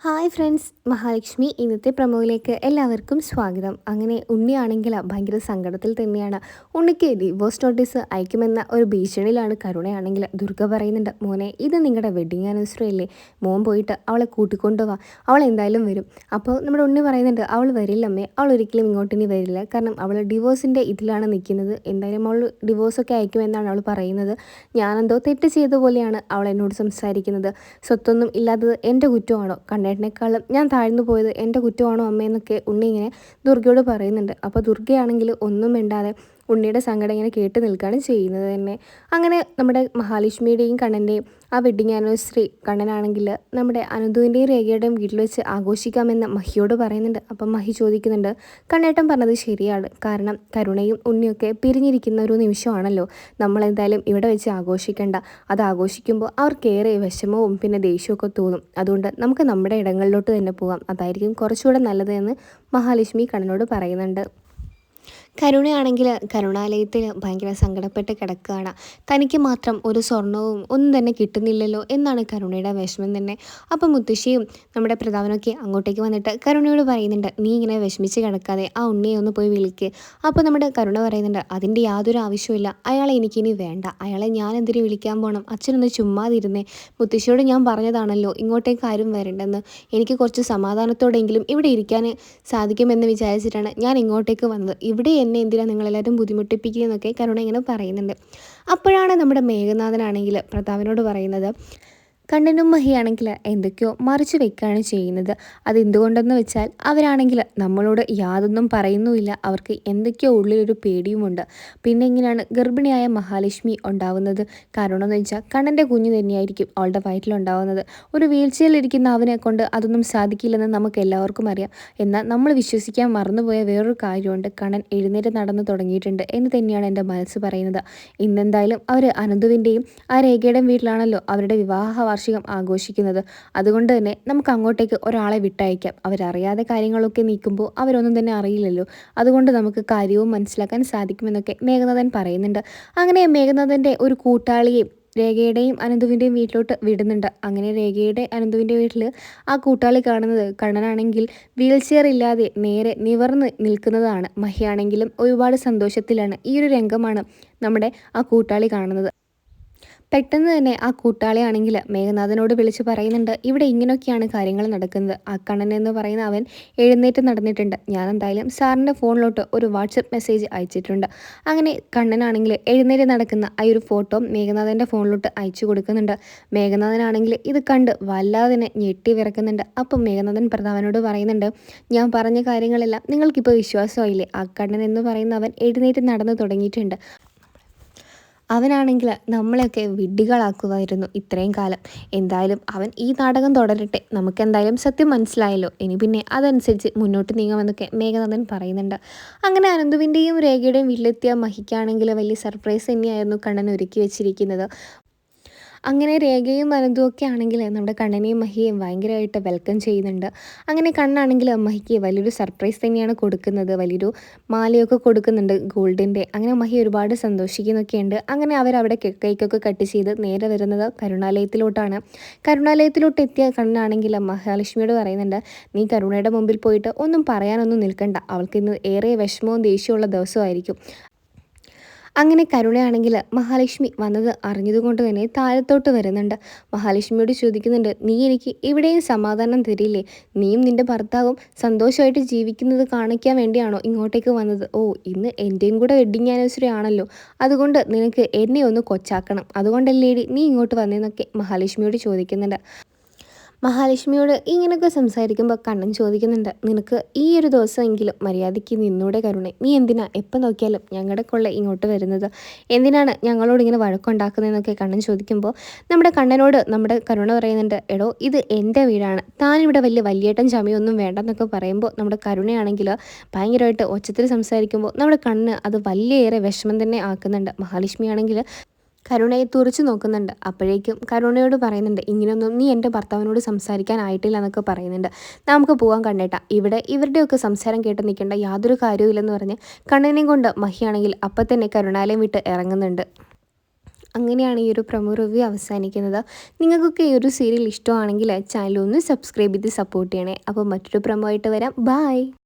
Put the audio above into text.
Hi friends, Mahalakshmi ഇന്നത്തെ പ്രമോയിലേക്ക് എല്ലാവർക്കും സ്വാഗതം. അങ്ങനെ ഉണ്ണിയാണെങ്കിൽ ഭയങ്കര സങ്കടത്തിൽ തന്നെയാണ്. ഉണ്ണിക്ക് ഡിവോഴ്സ് നോട്ടീസ് അയക്കുമെന്ന ഒരു ഭീഷണിയിലാണ്. കരുണയാണെങ്കിൽ ദുർഗ പറയുന്നുണ്ട്, മോനെ ഇത് നിങ്ങളുടെ വെഡിങ് ആനിവേഴ്സറി അല്ലേ, മോൻ പോയിട്ട് അവളെ കൂട്ടിക്കൊണ്ടുപോവാ, അവൾ എന്തായാലും വരും. അപ്പോൾ നമ്മുടെ ഉണ്ണി പറയുന്നുണ്ട്, അവൾ വരില്ലമ്മേ, അവൾ ഒരിക്കലും ഇങ്ങോട്ട് ഇനി വരില്ല, കാരണം അവൾ ഡിവോഴ്സിൻ്റെ ഇതിലാണ് നിൽക്കുന്നത്, എന്തായാലും അവൾ ഡിവോഴ്സൊക്കെ അയക്കുമെന്നാണ് അവൾ പറയുന്നത്. ഞാനെന്തോ തെറ്റ് ചെയ്ത പോലെയാണ് അവൾ എന്നോട് സംസാരിക്കുന്നത്, സ്വത്തൊന്നും ഇല്ലാത്തത് എൻ്റെ കുറ്റമാണോ, കണ്ണേട്ടനേക്കാളും ഞാൻ താഴ്ന്നു പോയത് എൻ്റെ കുറ്റമാണോ അമ്മയെന്നൊക്കെ ഉണ്ണി ഇങ്ങനെ ദുർഗയോട് പറയുന്നുണ്ട്. അപ്പോൾ ദുർഗയാണെങ്കിൽ ഒന്നും മിണ്ടാതെ ഉണ്ണിയുടെ സങ്കടം ഇങ്ങനെ കേട്ട് നിൽക്കുകയാണ് ചെയ്യുന്നത് തന്നെ. അങ്ങനെ നമ്മുടെ മഹാലക്ഷ്മിയുടെയും കണ്ണൻ്റെയും ആ വെഡ്ഡിങ് ആനിവേഴ്സറി കണ്ണനാണെങ്കിൽ നമ്മുടെ അനന്തുവിൻ്റെയും രേഖയുടെയും വീട്ടിൽ വെച്ച് ആഘോഷിക്കാമെന്ന് മഹിയോട് പറയുന്നുണ്ട്. അപ്പം മഹി ചോദിക്കുന്നുണ്ട്, കണ്ണേട്ടൻ പറഞ്ഞത് ശരിയാണ്, കാരണം കരുണയും ഉണ്ണിയൊക്കെ പിരിഞ്ഞിരിക്കുന്ന ഒരു നിമിഷമാണല്ലോ, നമ്മളെന്തായാലും ഇവിടെ വെച്ച് ആഘോഷിക്കേണ്ട, അത് ആഘോഷിക്കുമ്പോൾ അവർക്കേറെ വിഷമവും പിന്നെ ദേഷ്യമൊക്കെ തോന്നും, അതുകൊണ്ട് നമുക്ക് നമ്മുടെ ഇടങ്ങളിലോട്ട് തന്നെ പോകാം, അതായിരിക്കും കുറച്ചുകൂടെ നല്ലത് എന്ന് മഹാലക്ഷ്മി കണ്ണനോട് പറയുന്നുണ്ട്. കരുണയാണെങ്കിൽ കരുണാലയത്തിൽ ഭയങ്കര സങ്കടപ്പെട്ട് കിടക്കുകയാണ്. തനിക്ക് മാത്രം ഒരു സ്വർണവും ഒന്നും തന്നെ കിട്ടുന്നില്ലല്ലോ എന്നാണ് കരുണയുടെ വിഷമം തന്നെ. അപ്പം മുത്തശ്ശിയും നമ്മുടെ പ്രതാപനൊക്കെ അങ്ങോട്ടേക്ക് വന്നിട്ട് കരുണയോട് പറയുന്നുണ്ട്, നീ ഇങ്ങനെ വിഷമിച്ച് കിടക്കാതെ ആ ഉണ്ണിയെ ഒന്ന് പോയി വിളിക്ക്. അപ്പോൾ നമ്മുടെ കരുണ പറയുന്നുണ്ട്, അതിൻ്റെ യാതൊരു ആവശ്യമില്ല, അയാളെ എനിക്കിനി വേണ്ട, അയാളെ ഞാൻ എന്തിനു വിളിക്കാൻ പോകണം, അച്ഛനൊന്ന് ചുമ്മാതിരുന്നേ, മുത്തശ്ശിയോട് ഞാൻ പറഞ്ഞതാണല്ലോ ഇങ്ങോട്ടേക്ക് ആരും വരണ്ടെന്ന്, എനിക്ക് കുറച്ച് സമാധാനത്തോടെങ്കിലും ഇവിടെ ഇരിക്കാൻ സാധിക്കുമെന്ന് വിചാരിച്ചിട്ടാണ് ഞാൻ ഇങ്ങോട്ടേക്ക് വന്നത്, ഇവിടെ എന്നെ എന്തിനാണ് നിങ്ങളെല്ലാവരും ബുദ്ധിമുട്ടിപ്പിക്കുന്നതെന്നൊക്കെ കരുണ ഇങ്ങനെ പറയുന്നുണ്ട്. അപ്പോഴാണ് നമ്മുടെ മേഘനാഥനാണെങ്കിൽ പ്രതാപനോട് പറയുന്നത്, കണ്ണനും മഹിയാണെങ്കിൽ എന്തൊക്കെയോ മറിച്ച് വെക്കുകയാണ് ചെയ്യുന്നത്. അതെന്തുകൊണ്ടെന്ന് വെച്ചാൽ അവരാണെങ്കിൽ നമ്മളോട് യാതൊന്നും പറയുന്നുമില്ല, അവർക്ക് എന്തൊക്കെയോ ഉള്ളിലൊരു പേടിയുമുണ്ട്. പിന്നെ എങ്ങനെയാണ് ഗർഭിണിയായ മഹാലക്ഷ്മി ഉണ്ടാവുന്നത്? കാരണം എന്ന് വെച്ചാൽ കണ്ണൻ്റെ കുഞ്ഞ് തന്നെയായിരിക്കും അവളുടെ വയറ്റിലുണ്ടാവുന്നത്. ഒരു വീൽ ചെയറിലിരിക്കുന്ന അവനെ കൊണ്ട് അതൊന്നും സാധിക്കില്ലെന്ന് നമുക്ക് എല്ലാവർക്കും അറിയാം. എന്നാൽ നമ്മൾ വിശ്വസിക്കാൻ മറന്നുപോയ വേറൊരു കാര്യമുണ്ട്, കണ്ണൻ എഴുന്നേറ്റ് നടന്നു തുടങ്ങിയിട്ടുണ്ട് എന്ന് തന്നെയാണ് എൻ്റെ മനസ്സ് പറയുന്നത്. ഇന്നെന്തായാലും അവർ അനന്തുവിൻ്റെയും ആ രേഖയുടെയും വീട്ടിലാണല്ലോ അവരുടെ വിവാഹ വാർഷികം ആഘോഷിക്കുന്നത്, അതുകൊണ്ട് തന്നെ നമുക്ക് അങ്ങോട്ടേക്ക് ഒരാളെ വിട്ടയക്കാം. അവരറിയാതെ കാര്യങ്ങളൊക്കെ നീക്കുമ്പോൾ അവരൊന്നും തന്നെ അറിയില്ലല്ലോ, അതുകൊണ്ട് നമുക്ക് കാര്യവും മനസ്സിലാക്കാൻ സാധിക്കുമെന്നൊക്കെ മേഘനാഥൻ പറയുന്നുണ്ട്. അങ്ങനെ മേഘനാഥൻ്റെ ഒരു കൂട്ടാളിയെ രേഖയുടെയും അനന്തുവിൻ്റെയും വീട്ടിലോട്ട് വിടുന്നുണ്ട്. അങ്ങനെ രേഖയുടെ അനന്തുവിൻ്റെ വീട്ടിൽ ആ കൂട്ടാളി കാണുന്നത് കണ്ണനാണെങ്കിൽ വീൽ ചെയർ ഇല്ലാതെ നേരെ നിവർന്ന് നിൽക്കുന്നതാണ്. മഹിയാണെങ്കിലും ഒരുപാട് സന്തോഷത്തിലാണ്. ഈ ഒരു രംഗമാണ് നമ്മുടെ ആ കൂട്ടാളി കാണുന്നത്. പെട്ടെന്ന് തന്നെ ആ കൂട്ടാളിയാണെങ്കിൽ മേഘനാഥനോട് വിളിച്ച് പറയുന്നുണ്ട്, ഇവിടെ ഇങ്ങനെയൊക്കെയാണ് കാര്യങ്ങൾ നടക്കുന്നത്, ആ കണ്ണൻ എന്ന് പറയുന്ന അവൻ എഴുന്നേറ്റ് നടന്നിട്ടുണ്ട്, ഞാൻ എന്തായാലും സാറിൻ്റെ ഫോണിലോട്ട് ഒരു വാട്സപ്പ് മെസ്സേജ് അയച്ചിട്ടുണ്ട്. അങ്ങനെ കണ്ണനാണെങ്കിൽ എഴുന്നേറ്റ് നടക്കുന്ന ആ ഒരു ഫോട്ടോ മേഘനാഥൻ്റെ ഫോണിലോട്ട് അയച്ചു കൊടുക്കുന്നുണ്ട്. മേഘനാഥനാണെങ്കിൽ ഇത് കണ്ട് വല്ലാതെ തന്നെ ഞെട്ടി വിറക്കുന്നുണ്ട്. അപ്പം മേഘനാഥൻ പ്രതാപനോട് പറയുന്നുണ്ട്, ഞാൻ പറഞ്ഞ കാര്യങ്ങളെല്ലാം നിങ്ങൾക്കിപ്പോൾ വിശ്വാസമായില്ലേ, ആ കണ്ണൻ എന്ന് പറയുന്ന അവൻ എഴുന്നേറ്റ് നടന്നു തുടങ്ങിയിട്ടുണ്ട്, അവനാണെങ്കിൽ നമ്മളെയൊക്കെ വിഡ്ഢികളാക്കുമായിരുന്നു ഇത്രയും കാലം, എന്തായാലും അവൻ ഈ നാടകം തുടരട്ടെ, നമുക്കെന്തായാലും സത്യം മനസ്സിലായല്ലോ, ഇനി പിന്നെ അതനുസരിച്ച് മുന്നോട്ട് നീങ്ങാമെന്നൊക്കെ മേഘനാഥൻ പറയുന്നുണ്ട്. അങ്ങനെ അനന്തുവിൻ്റെയും രേഖയുടെയും വീട്ടിലെത്തിയ മഹിക്കാണെങ്കിൽ വലിയ സർപ്രൈസ് തന്നെയായിരുന്നു കണ്ണൻ ഒരുക്കി വെച്ചിരിക്കുന്നത്. അങ്ങനെ രേഖയും അനന്തും ഒക്കെ ആണെങ്കിൽ നമ്മുടെ കണ്ണനെയും മഹിയെയും ഭയങ്കരമായിട്ട് വെൽക്കം ചെയ്യുന്നുണ്ട്. അങ്ങനെ കണ്ണാണെങ്കിൽ മഹിക്ക് വലിയൊരു സർപ്രൈസ് തന്നെയാണ് കൊടുക്കുന്നത്, വലിയൊരു മാലയൊക്കെ കൊടുക്കുന്നുണ്ട് ഗോൾഡിൻ്റെ. അങ്ങനെ മഹി ഒരുപാട് സന്തോഷിക്കുന്നൊക്കെയുണ്ട്. അങ്ങനെ അവരവിടെ കേക്കൊക്കെ കട്ട് ചെയ്ത് നേരെ വരുന്നത് കരുണാലയത്തിലോട്ടാണ്. കരുണാലയത്തിലോട്ട് എത്തിയ കണ്ണാണെങ്കിൽ മഹാലക്ഷ്മിയോട് പറയുന്നുണ്ട്, നീ കരുണയുടെ മുമ്പിൽ പോയിട്ട് ഒന്നും പറയാനൊന്നും നിൽക്കണ്ട, അവൾക്ക് ഇന്ന് ഏറെ വിഷമവും ദേഷ്യമുള്ള ദിവസമായിരിക്കും. അങ്ങനെ കരുണയാണെങ്കിൽ മഹാലക്ഷ്മി വന്നത് അറിഞ്ഞതുകൊണ്ട് തന്നെ താഴത്തോട്ട് വരുന്നുണ്ട്. മഹാലക്ഷ്മിയോട് ചോദിക്കുന്നുണ്ട്, നീ എനിക്ക് ഇവിടെയും സമാധാനം തരില്ലേ, നീയും നിൻ്റെ ഭർത്താവും സന്തോഷമായിട്ട് ജീവിക്കുന്നത് കാണിക്കാൻ വേണ്ടിയാണോ ഇങ്ങോട്ടേക്ക് വന്നത്? ഓ, ഇന്ന് എൻ്റെയും കൂടെ വെഡ്ഡിങ് ആനിവേഴ്സറി ആണല്ലോ, അതുകൊണ്ട് നിനക്ക് എന്നെ ഒന്ന് കൊച്ചാക്കണം, അതുകൊണ്ടല്ലേടി നീ ഇങ്ങോട്ട് വന്നതെന്നൊക്കെ മഹാലക്ഷ്മിയോട് ചോദിക്കുന്നുണ്ട്. മഹാലക്ഷ്മിയോട് ഇങ്ങനെയൊക്കെ സംസാരിക്കുമ്പോൾ കണ്ണൻ ചോദിക്കുന്നുണ്ട്, നിനക്ക് ഈ ഒരു ദിവസമെങ്കിലും മര്യാദയ്ക്ക് നിന്നൂടെ കരുണേ, നീ എന്തിനാ എപ്പോൾ നോക്കിയാലും ഞങ്ങളുടെ കൊള്ള ഇങ്ങോട്ട് വരുന്നത്, എന്തിനാണ് ഞങ്ങളോട് ഇങ്ങനെ വഴക്കുണ്ടാക്കുന്നതെന്നൊക്കെ കണ്ണൻ ചോദിക്കുമ്പോൾ നമ്മുടെ കണ്ണനോട് നമ്മുടെ കരുണ പറയുന്നുണ്ട്, എടോ ഇത് എൻ്റെ വീടാണ്, താനിവിടെ വലിയ വലിയേട്ടൻ ചമയൊന്നും വേണ്ടെന്നൊക്കെ പറയുമ്പോൾ നമ്മുടെ കരുണയാണെങ്കിൽ ഭയങ്കരമായിട്ട് ഒച്ചത്തിൽ സംസാരിക്കുമ്പോൾ നമ്മുടെ കണ്ണ് അത് വലിയേറെ വിഷമം തന്നെ ആക്കുന്നുണ്ട്. മഹാലക്ഷ്മിയാണെങ്കിൽ കരുണയെ തുറിച്ച് നോക്കുന്നുണ്ട്. അപ്പോഴേക്കും കരുണയോട് പറയുന്നുണ്ട്, ഇങ്ങനെയൊന്നും നീ എൻ്റെ ഭർത്താവിനോട് സംസാരിക്കാനായിട്ടില്ല എന്നൊക്കെ പറയുന്നുണ്ട്, നമുക്ക് പോകാൻ കണ്ണേട്ടാ, ഇവിടെ ഇവരുടെയൊക്കെ സംസാരം കേട്ട് നിൽക്കേണ്ട യാതൊരു കാര്യമില്ലെന്ന് പറഞ്ഞ് കണ്ണനെയും കൊണ്ട് മഹിയാണെങ്കിൽ അപ്പം തന്നെ കരുണാലയം വിട്ട് ഇറങ്ങുന്നുണ്ട്. അങ്ങനെയാണ് ഈ ഒരു പ്രൊമോ റിവ്യൂ അവസാനിക്കുന്നത്. നിങ്ങൾക്കൊക്കെ ഈ ഒരു സീരിയൽ ഇഷ്ടമാണെങ്കിൽ ചാനൽ ഒന്ന് സബ്സ്ക്രൈബ് ചെയ്ത് സപ്പോർട്ട് ചെയ്യണേ. അപ്പോൾ മറ്റൊരു പ്രൊമോ ആയിട്ട് വരാം. ബായ്.